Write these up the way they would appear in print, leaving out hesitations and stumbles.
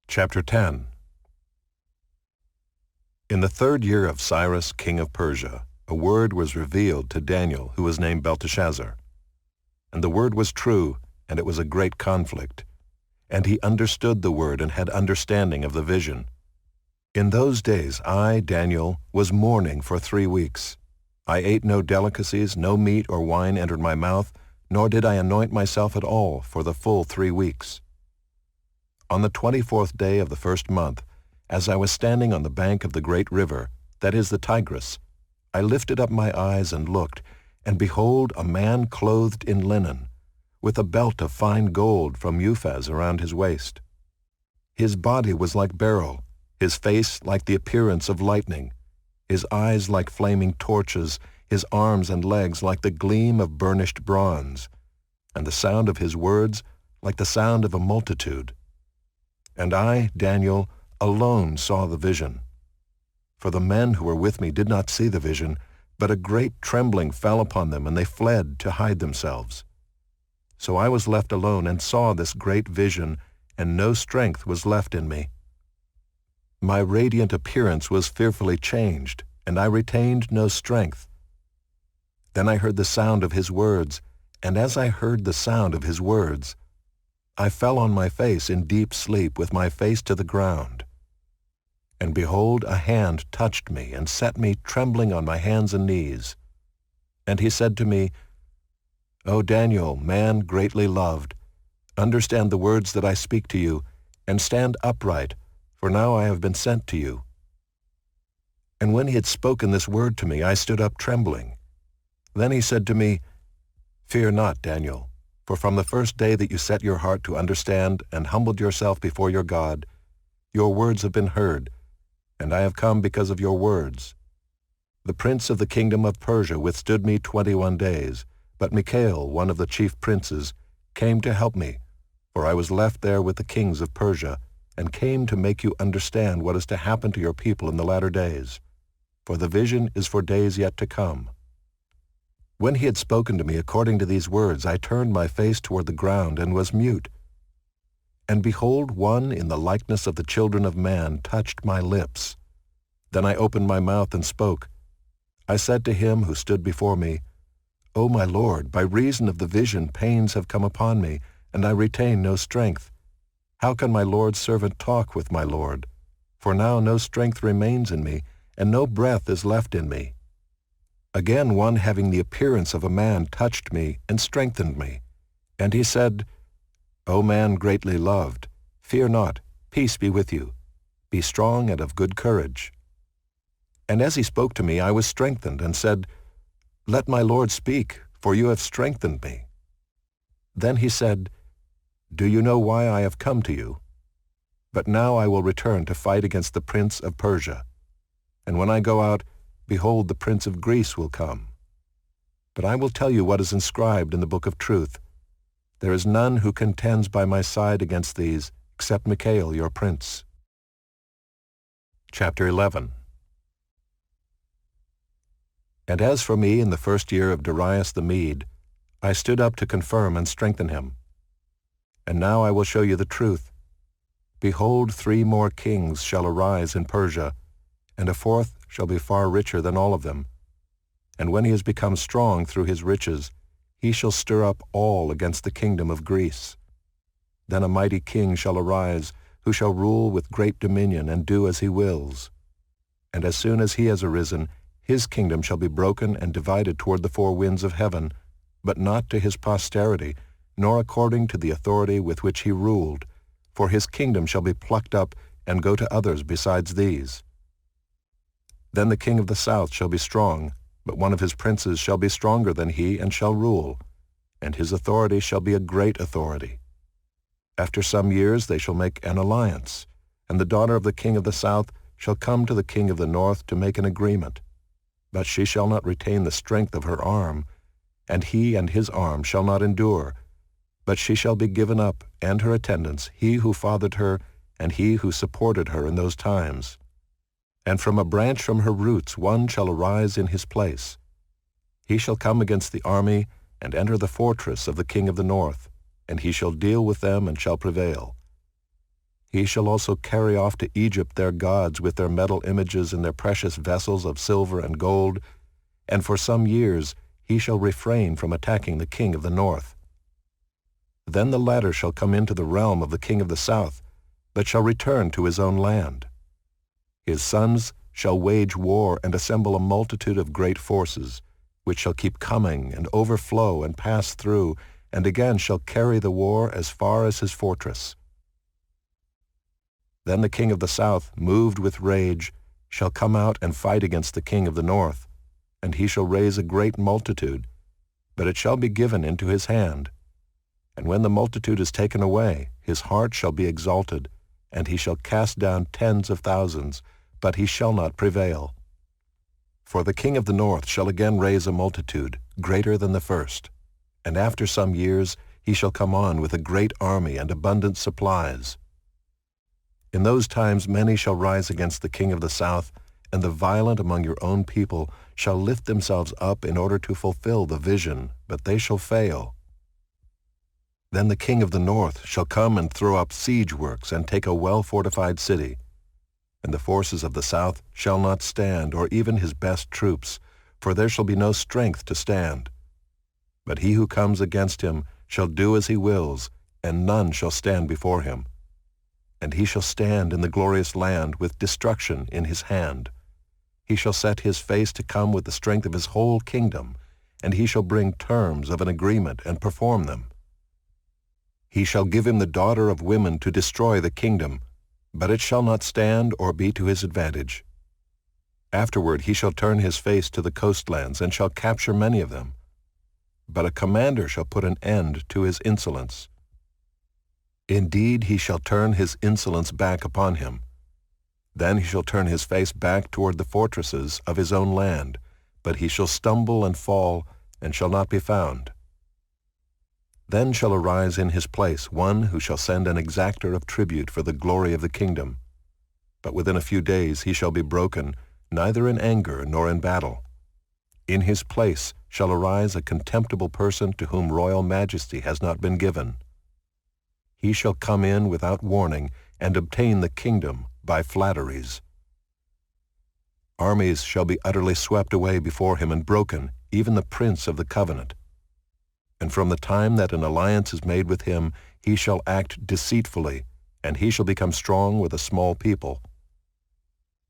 Chapter 10. In the 3rd year of Cyrus, king of Persia, a word was revealed to Daniel, who was named Belteshazzar. And the word was true, and it was a great conflict. And he understood the word and had understanding of the vision. In those days I, Daniel, was mourning for 3 weeks. I ate no delicacies, no meat or wine entered my mouth, nor did I anoint myself at all for the full 3 weeks. On the 24th day of the 1st month, as I was standing on the bank of the great river, that is the Tigris, I lifted up my eyes and looked, and behold, a man clothed in linen, with a belt of fine gold from Uphaz around his waist. His body was like beryl, his face like the appearance of lightning, his eyes like flaming torches, his arms and legs like the gleam of burnished bronze, and the sound of his words like the sound of a multitude. And I, Daniel, alone saw the vision. For the men who were with me did not see the vision, but a great trembling fell upon them, and they fled to hide themselves. So I was left alone and saw this great vision, and no strength was left in me. My radiant appearance was fearfully changed, and I retained no strength. Then I heard the sound of his words, and as I heard the sound of his words, I fell on my face in deep sleep with my face to the ground. And behold, a hand touched me and set me trembling on my hands and knees. And he said to me, O Daniel, man greatly loved, understand the words that I speak to you, and stand upright, for now I have been sent to you. And when he had spoken this word to me, I stood up trembling. Then he said to me, Fear not, Daniel, for from the first day that you set your heart to understand and humbled yourself before your God, your words have been heard, and I have come because of your words. The prince of the kingdom of Persia withstood me 21 days, but Michael, one of the chief princes, came to help me, for I was left there with the kings of Persia, and came to make you understand what is to happen to your people in the latter days. For the vision is for days yet to come. When he had spoken to me according to these words, I turned my face toward the ground and was mute. And behold, one in the likeness of the children of man touched my lips. Then I opened my mouth and spoke. I said to him who stood before me, O my Lord, by reason of the vision pains have come upon me, and I retain no strength. How can my Lord's servant talk with my Lord? For now no strength remains in me, and no breath is left in me. Again one having the appearance of a man touched me and strengthened me. And he said, O man greatly loved, fear not, peace be with you. Be strong and of good courage. And as he spoke to me, I was strengthened, and said, Let my Lord speak, for you have strengthened me. Then he said, Do you know why I have come to you? But now I will return to fight against the prince of Persia. And when I go out, behold, the prince of Greece will come. But I will tell you what is inscribed in the book of truth. There is none who contends by my side against these, except Michael, your prince. Chapter 11. And as for me in the 1st year of Darius the Mede, I stood up to confirm and strengthen him. And now I will show you the truth. Behold, 3 more kings shall arise in Persia, and a 4th shall be far richer than all of them. And when he has become strong through his riches, he shall stir up all against the kingdom of Greece. Then a mighty king shall arise, who shall rule with great dominion and do as he wills. And as soon as he has arisen, his kingdom shall be broken and divided toward the 4 winds of heaven, but not to his posterity, nor according to the authority with which he ruled, for his kingdom shall be plucked up and go to others besides these. Then the king of the south shall be strong, but one of his princes shall be stronger than he and shall rule, and his authority shall be a great authority. After some years they shall make an alliance, and the daughter of the king of the south shall come to the king of the north to make an agreement. But she shall not retain the strength of her arm, and he and his arm shall not endure, but she shall be given up, and her attendants, he who fathered her, and he who supported her in those times. And from a branch from her roots one shall arise in his place. He shall come against the army, and enter the fortress of the king of the north, and he shall deal with them and shall prevail. He shall also carry off to Egypt their gods with their metal images and their precious vessels of silver and gold, and for some years he shall refrain from attacking the king of the north. Then the latter shall come into the realm of the king of the south, but shall return to his own land. His sons shall wage war and assemble a multitude of great forces, which shall keep coming and overflow and pass through, and again shall carry the war as far as his fortress. Then the king of the south, moved with rage, shall come out and fight against the king of the north, and he shall raise a great multitude, but it shall be given into his hand. And when the multitude is taken away, his heart shall be exalted, and he shall cast down tens of thousands, but he shall not prevail. For the king of the north shall again raise a multitude, greater than the first, and after some years he shall come on with a great army and abundant supplies. In those times many shall rise against the king of the south, and the violent among your own people shall lift themselves up in order to fulfill the vision, but they shall fail. Then the king of the north shall come and throw up siege works and take a well-fortified city. And the forces of the south shall not stand, or even his best troops, for there shall be no strength to stand. But he who comes against him shall do as he wills, and none shall stand before him. And he shall stand in the glorious land with destruction in his hand. He shall set his face to come with the strength of his whole kingdom, and he shall bring terms of an agreement and perform them. He shall give him the daughter of women to destroy the kingdom, but it shall not stand or be to his advantage. Afterward he shall turn his face to the coastlands, and shall capture many of them. But a commander shall put an end to his insolence. Indeed, he shall turn his insolence back upon him. Then he shall turn his face back toward the fortresses of his own land, but he shall stumble and fall, and shall not be found. Then shall arise in his place one who shall send an exactor of tribute for the glory of the kingdom. But within a few days he shall be broken, neither in anger nor in battle. In his place shall arise a contemptible person to whom royal majesty has not been given. He shall come in without warning and obtain the kingdom by flatteries. Armies shall be utterly swept away before him and broken, even the prince of the covenant. And from the time that an alliance is made with him, he shall act deceitfully, and he shall become strong with a small people.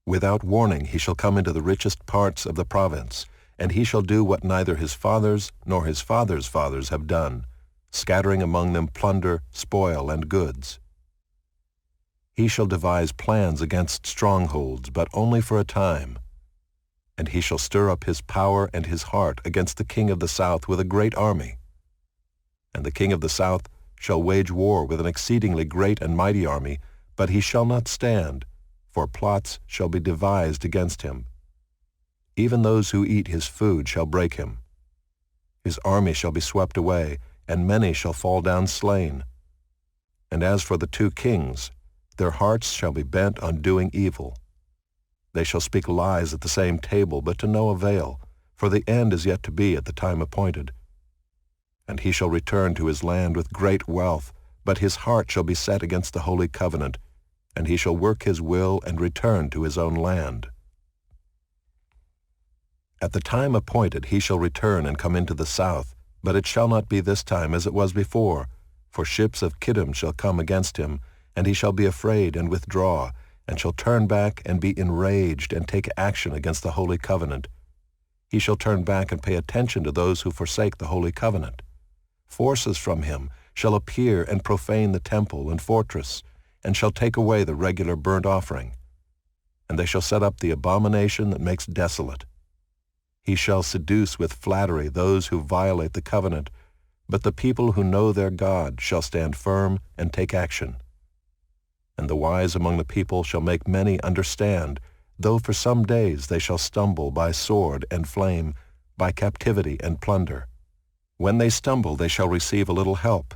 Without warning he shall come into the richest parts of the province, and he shall do what neither his fathers nor his fathers' fathers have done, scattering among them plunder, spoil, and goods. He shall devise plans against strongholds, but only for a time. And he shall stir up his power and his heart against the king of the south with a great army. And the king of the south shall wage war with an exceedingly great and mighty army, but he shall not stand, for plots shall be devised against him. Even those who eat his food shall break him. His army shall be swept away, and many shall fall down slain. And as for the two kings, their hearts shall be bent on doing evil. They shall speak lies at the same table, but to no avail, for the end is yet to be at the time appointed. And he shall return to his land with great wealth, but his heart shall be set against the holy covenant, and he shall work his will and return to his own land. At the time appointed he shall return and come into the south, but it shall not be this time as it was before, for ships of Kittim shall come against him, and he shall be afraid and withdraw, and shall turn back and be enraged and take action against the holy covenant. He shall turn back and pay attention to those who forsake the holy covenant. Forces from him shall appear and profane the temple and fortress, and shall take away the regular burnt offering. And they shall set up the abomination that makes desolate. He shall seduce with flattery those who violate the covenant, but the people who know their God shall stand firm and take action. And the wise among the people shall make many understand, though for some days they shall stumble by sword and flame, by captivity and plunder. When they stumble they shall receive a little help,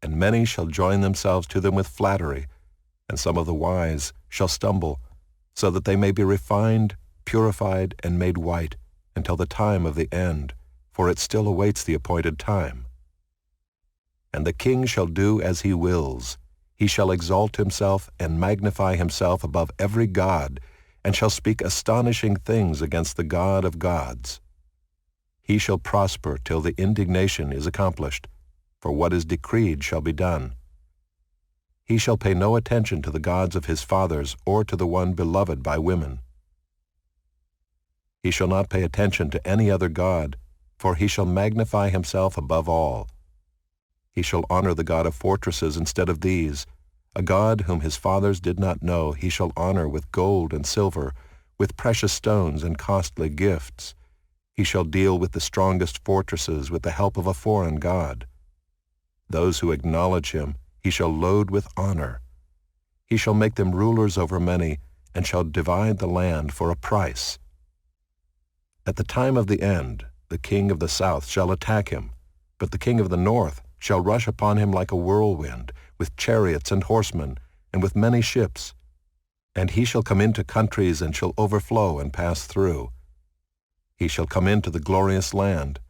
and many shall join themselves to them with flattery, and some of the wise shall stumble, so that they may be refined, purified, and made white, until the time of the end, for it still awaits the appointed time. And the king shall do as he wills. He shall exalt himself and magnify himself above every god, and shall speak astonishing things against the God of gods. He shall prosper till the indignation is accomplished, for what is decreed shall be done. He shall pay no attention to the gods of his fathers or to the one beloved by women. He shall not pay attention to any other god, for he shall magnify himself above all. He shall honor the God of fortresses instead of these. A God whom his fathers did not know he shall honor with gold and silver, with precious stones and costly gifts. He shall deal with the strongest fortresses with the help of a foreign god. Those who acknowledge him he shall load with honor. He shall make them rulers over many, and shall divide the land for a price. At the time of the end, the king of the south shall attack him, but the king of the north shall rush upon him like a whirlwind, with chariots and horsemen, and with many ships. And he shall come into countries and shall overflow and pass through. He shall come into the glorious land,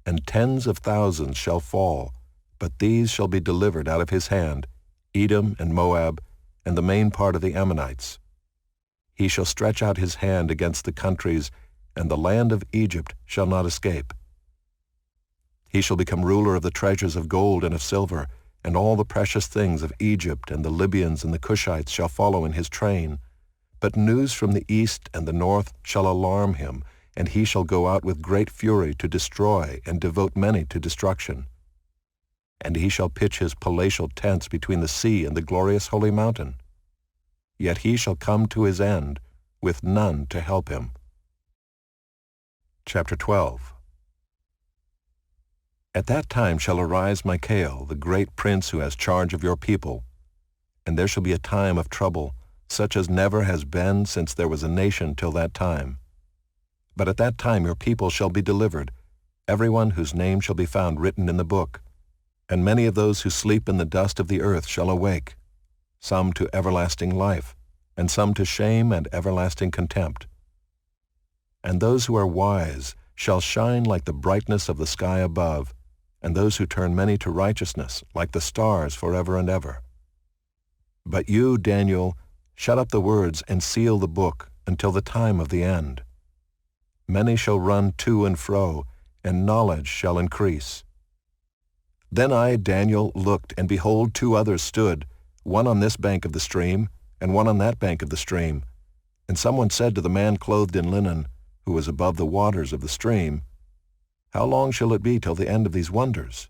and tens of thousands shall fall, but these shall be delivered out of his hand, Edom and Moab, and the main part of the Ammonites. He shall stretch out his hand against the countries, and the land of Egypt shall not escape. He shall become ruler of the treasures of gold and of silver, and all the precious things of Egypt, and the Libyans and the Cushites shall follow in his train. But news from the east and the north shall alarm him, and he shall go out with great fury to destroy and devote many to destruction. And he shall pitch his palatial tents between the sea and the glorious holy mountain. Yet he shall come to his end, with none to help him. Chapter 12. At that time shall arise Michael, the great prince who has charge of your people, and there shall be a time of trouble, such as never has been since there was a nation till that time. But at that time your people shall be delivered, everyone whose name shall be found written in the book. And many of those who sleep in the dust of the earth shall awake, some to everlasting life, and some to shame and everlasting contempt. And those who are wise shall shine like the brightness of the sky above, and those who turn many to righteousness like the stars forever and ever. But you, Daniel, shut up the words and seal the book until the time of the end. Many shall run to and fro, and knowledge shall increase. Then I, Daniel, looked, and behold, two others stood, one on this bank of the stream, and one on that bank of the stream. And someone said to the man clothed in linen, who was above the waters of the stream, How long shall it be till the end of these wonders?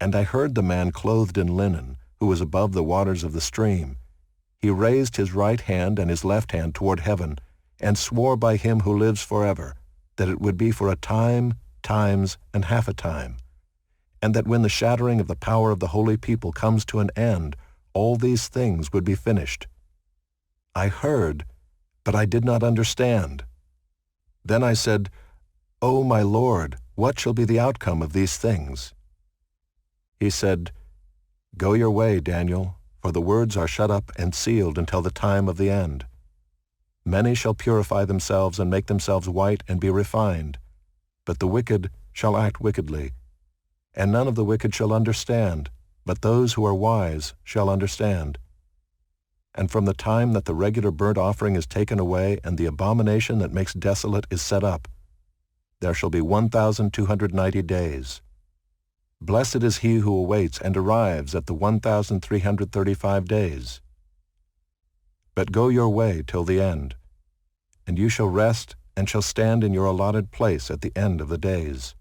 And I heard the man clothed in linen, who was above the waters of the stream. He raised his right hand and his left hand toward heaven, and swore by him who lives forever, that it would be for a time, times, and half a time, and that when the shattering of the power of the holy people comes to an end, all these things would be finished. I heard, but I did not understand. Then I said, O my Lord, what shall be the outcome of these things? He said, Go your way, Daniel, for the words are shut up and sealed until the time of the end. Many shall purify themselves and make themselves white and be refined, but the wicked shall act wickedly. And none of the wicked shall understand, but those who are wise shall understand. And from the time that the regular burnt offering is taken away and the abomination that makes desolate is set up, there shall be 1,290 days. Blessed is he who awaits and arrives at the 1,335 days. But go your way till the end, and you shall rest and shall stand in your allotted place at the end of the days.